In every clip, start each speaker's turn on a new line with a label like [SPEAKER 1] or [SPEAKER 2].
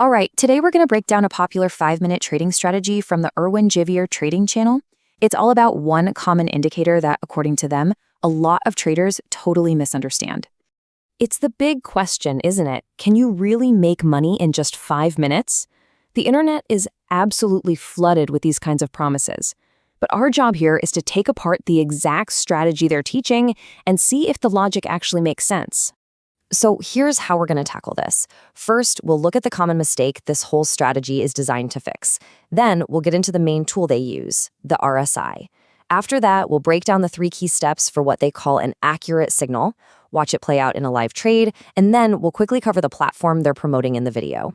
[SPEAKER 1] All right, today we're going to break down a popular 5-minute trading strategy from the Erwin Jivier trading channel. It's all about one common indicator that, according to them, a lot of traders totally misunderstand. It's the big question, isn't it? Can you really make money in just 5 minutes? The internet is absolutely flooded with these kinds of promises. But our job here is to take apart the exact strategy they're teaching and see if the logic actually makes sense. So here's how we're going to tackle this. First, we'll look at the common mistake this whole strategy is designed to fix. Then we'll get into the main tool they use, the RSI. After that, we'll break down the 3 key steps for what they call an accurate signal, watch it play out in a live trade, and then we'll quickly cover the platform they're promoting in the video.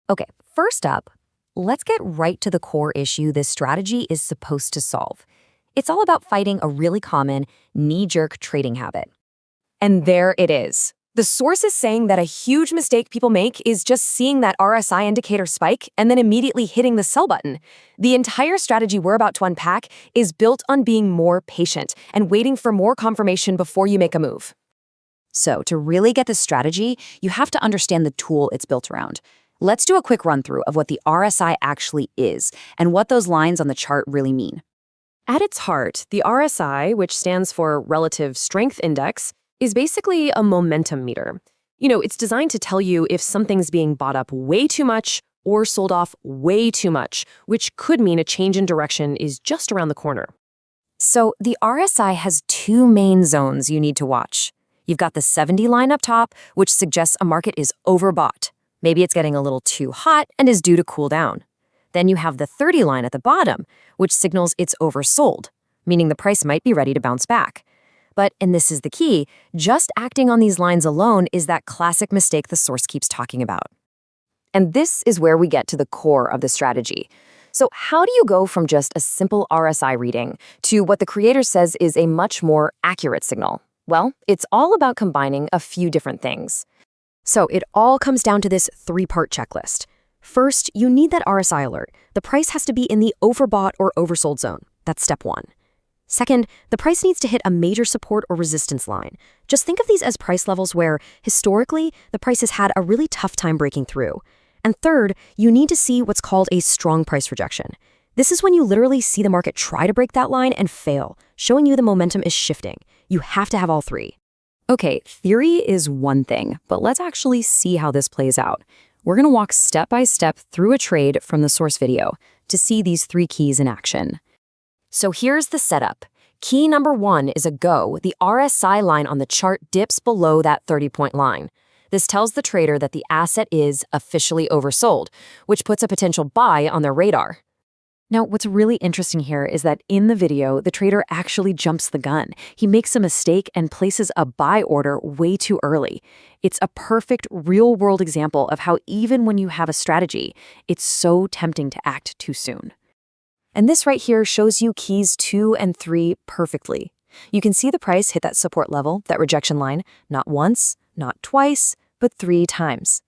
[SPEAKER 1] Okay, first up, let's get right to the core issue this strategy is supposed to solve. It's all about fighting a really common knee-jerk trading habit. And there it is. The source is saying that a huge mistake people make is just seeing that RSI indicator spike and then immediately hitting the sell button. The entire strategy we're about to unpack is built on being more patient and waiting for more confirmation before you make a move. So to really get this strategy, you have to understand the tool it's built around. Let's do a quick run-through of what the RSI actually is and what those lines on the chart really mean. At its heart, the RSI, which stands for Relative Strength Index, is basically a momentum meter. It's designed to tell you if something's being bought up way too much or sold off way too much, which could mean a change in direction is just around the corner. So the RSI has 2 main zones you need to watch. You've got the 70 line up top, which suggests a market is overbought. Maybe it's getting a little too hot and is due to cool down. Then you have the 30 line at the bottom, which signals it's oversold, meaning the price might be ready to bounce back. But, and this is the key, just acting on these lines alone is that classic mistake the source keeps talking about. And this is where we get to the core of the strategy. So how do you go from just a simple RSI reading to what the creator says is a much more accurate signal? Well, it's all about combining a few different things. So it all comes down to this 3-part checklist. First, you need that RSI alert. The price has to be in the overbought or oversold zone. That's step 1. Second, the price needs to hit a major support or resistance line. Just think of these as price levels where, historically, the price has had a really tough time breaking through. And third, you need to see what's called a strong price rejection. This is when you literally see the market try to break that line and fail, showing you the momentum is shifting. You have to have all 3. Okay, theory is one thing, but let's actually see how this plays out. We're going to walk step by step through a trade from the source video to see these 3 keys in action. So here's the setup. Key number 1 is a go. The RSI line on the chart dips below that 30-point line. This tells the trader that the asset is officially oversold, which puts a potential buy on their radar. Now, what's really interesting here is that in the video, the trader actually jumps the gun. He makes a mistake and places a buy order way too early. It's a perfect real-world example of how even when you have a strategy, it's so tempting to act too soon. And this right here shows you keys 2 and 3 perfectly. You can see the price hit that support level, that rejection line, not once, not twice, but 3 times.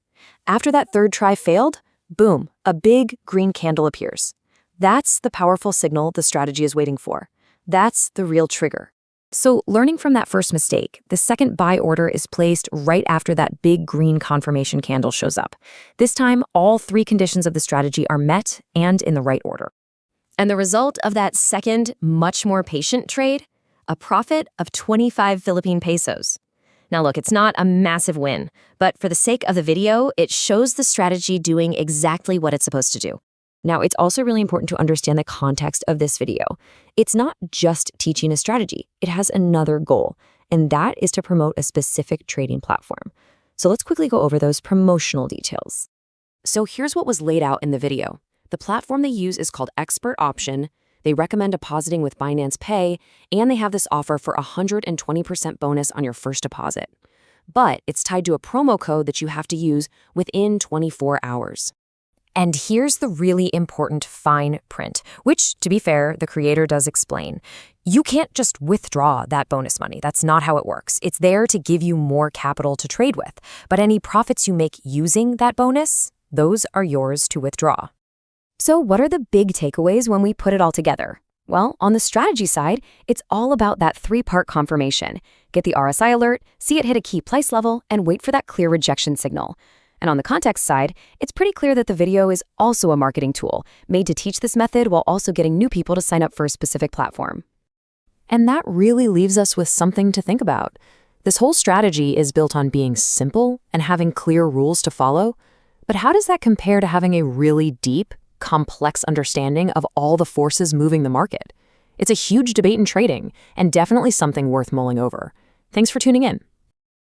[SPEAKER 1] After that 3rd try failed, boom, a big green candle appears. That's the powerful signal the strategy is waiting for. That's the real trigger. So learning from that first mistake, the second buy order is placed right after that big green confirmation candle shows up. This time, all 3 conditions of the strategy are met and in the right order. And the result of that second, much more patient trade? A profit of 25 Philippine pesos. Now look, it's not a massive win, but for the sake of the video, it shows the strategy doing exactly what it's supposed to do. Now, it's also really important to understand the context of this video. It's not just teaching a strategy. It has another goal, and that is to promote a specific trading platform. So let's quickly go over those promotional details. So here's what was laid out in the video. The platform they use is called Expert Option. They recommend depositing with Binance Pay, and they have this offer for a 120% bonus on your first deposit. But it's tied to a promo code that you have to use within 24 hours. And here's the really important fine print, which, to be fair, the creator does explain. You can't just withdraw that bonus money. That's not how it works. It's there to give you more capital to trade with. But any profits you make using that bonus, those are yours to withdraw. So what are the big takeaways when we put it all together? Well, on the strategy side, it's all about that 3-part confirmation. Get the RSI alert, see it hit a key price level, and wait for that clear rejection signal. And on the context side, it's pretty clear that the video is also a marketing tool, made to teach this method while also getting new people to sign up for a specific platform. And that really leaves us with something to think about. This whole strategy is built on being simple and having clear rules to follow. But how does that compare to having a really deep, complex understanding of all the forces moving the market? It's a huge debate in trading, and definitely something worth mulling over. Thanks for tuning in.